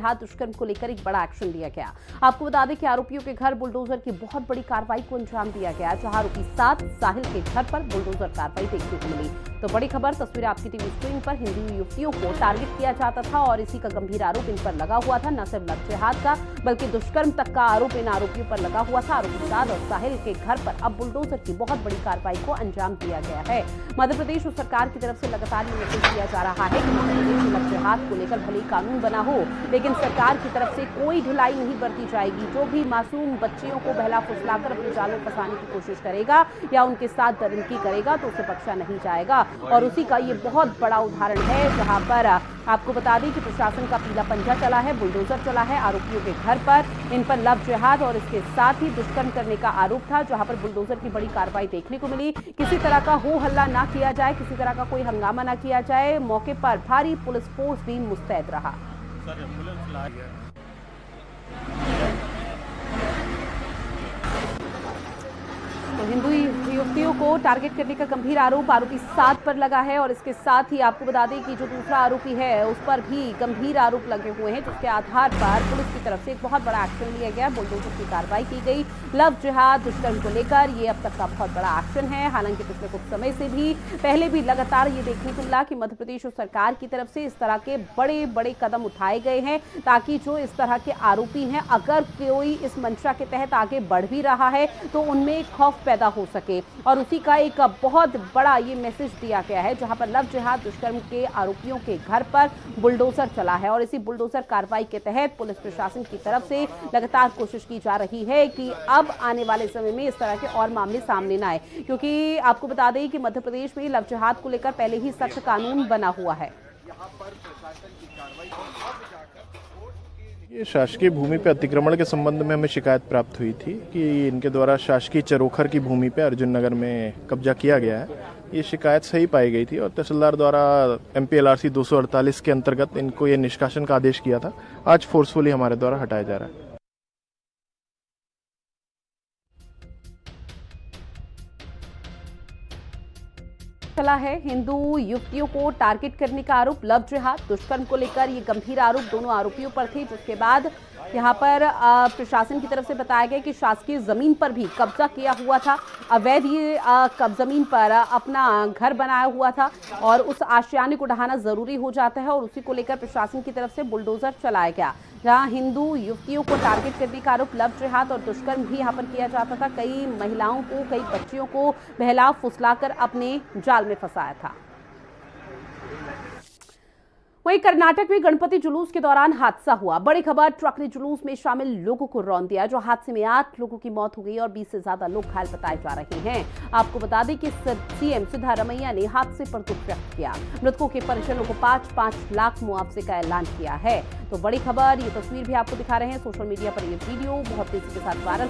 जिहाद दुष्कर्म को लेकर एक बड़ा एक्शन लिया गया। आपको बता दें कि आरोपियों के घर बुलडोजर की बहुत बड़ी कार्रवाई को अंजाम दिया गया, जहां आरोपी 7 साहिल के घर पर बुलडोजर कार्रवाई देखने को मिली। तो बड़ी खबर, तस्वीरें आपकी टीवी स्क्रीन पर। हिंदू युवतियों को टारगेट किया जाता था और इसी का गंभीर आरोप इन पर लगा हुआ था। न सिर्फ लव जिहाद का बल्कि दुष्कर्म तक का आरोप इन आरोपियों पर लगा हुआ था। आरोपी साद और साहिल के घर पर अब बुलडोजर की बहुत बड़ी कार्रवाई को अंजाम दिया गया है। मध्य प्रदेश सरकार की तरफ से लगातार ये मैसेज दिया जा रहा है कि मध्य प्रदेश में लव जिहाद को लेकर भले ही कानून बना हो, लेकिन सरकार की तरफ से कोई ढिलाई नहीं बरती जाएगी। जो भी मासूम बच्चियों को बहला फुसलाकर अपने जाल में फंसाने की कोशिश करेगा या उनके साथ दरिंदगी करेगा तो उसे बख्शा नहीं जाएगा। और उसी का ये बहुत बड़ा उदाहरण है, जहां पर आपको बता दें कि प्रशासन का पीला पंजा चला है, बुलडोजर चला है आरोपियों के घर पर। इन पर लव जिहाद और इसके साथ ही दुष्कर्म करने का आरोप था, जहां पर बुलडोजर की बड़ी कार्रवाई देखने को मिली। किसी तरह का हो हल्ला ना किया जाए, किसी तरह का कोई हंगामा ना किया जाए। मौके पर भारी पुलिस फोर्स भी मुस्तैद रहा। तो हिंदू युवतियों को टारगेट करने का गंभीर आरोप आरोपी 7 पर लगा है और इसके साथ ही आपको बता दें कि जो दूसरा आरोपी है उस पर भी गंभीर आरोप लगे हुए हैं, जिसके आधार पर पुलिस की तरफ से एक बहुत बड़ा एक्शन लिया गया, बुलडोजर की कार्रवाई की गई। लव जिहाद दुष्कर्म को लेकर ये अब तक का बहुत बड़ा एक्शन है। हालांकि पिछले कुछ समय से भी पहले भी लगातार ये देखने को मिला कि मध्य प्रदेश सरकार की तरफ से इस तरह के बड़े बड़े कदम उठाए गए हैं, ताकि जो इस तरह के आरोपी हैं, अगर कोई इस मंशा के तहत आगे बढ़ भी रहा है तो उनमें खौफ पैदा हो सके। और उसी का एक बहुत बड़ा ये मैसेज दिया गया है, जहां पर लव जिहाद दुष्कर्म के आरोपियों के घर पर बुलडोजर चला है और इसी बुलडोजर कार्रवाई के तहत पुलिस प्रशासन की तरफ से लगातार कोशिश की जा रही है कि अब आने वाले समय में इस तरह के और मामले सामने न आए, क्योंकि आपको बता दें कि मध्य प्रदेश में लव जिहाद को लेकर पहले ही सख्त कानून बना हुआ है। ये शासकीय भूमि पर अतिक्रमण के संबंध में हमें शिकायत प्राप्त हुई थी कि इनके द्वारा शासकीय चरोखर की भूमि पर अर्जुन नगर में कब्जा किया गया है। ये शिकायत सही पाई गई थी और तहसीलदार द्वारा MPLRC 248 के अंतर्गत इनको ये निष्कासन का आदेश किया था। आज फोर्सफुली हमारे द्वारा हटाया जा रहा है। चला है हिंदू युवतियों को टारगेट करने का आरोप, लव जिहाद दुष्कर्म को लेकर ये गंभीर आरोप दोनों आरोपियों पर थे, जिसके बाद यहाँ पर प्रशासन की तरफ से बताया गया कि शासकीय जमीन पर भी कब्जा किया हुआ था, अवैध ये जमीन पर अपना घर बनाया हुआ था और उस आशियाने को ढहाना जरूरी हो जाता है और उसी को लेकर प्रशासन की तरफ से बुलडोजर चलाया गया, जहां हिंदू युवतियों को टारगेट करने का आरोप, लव जिहाद और दुष्कर्म भी यहाँ पर किया जाता था। कई महिलाओं को, कई बच्चियों को बहला फुसलाकर अपने जाल में फंसाया था। वहीं कर्नाटक में गणपति जुलूस के दौरान हादसा हुआ। बड़ी खबर, ट्रक ने जुलूस में शामिल लोगों को रौंद दिया। जो हादसे में 8 लोगों की मौत हो गई और 20 से ज्यादा लोग घायल बताए जा रहे हैं। आपको बता दें कि CM सिद्धारमैया ने हादसे पर दुख व्यक्त किया। मृतकों के परिजनों को 5-5 लाख मुआवजे का ऐलान किया है। तो बड़ी खबर, ये तस्वीर भी आपको दिखा रहे हैं। सोशल मीडिया पर यह वीडियो बहुत तेजी के साथ वायरल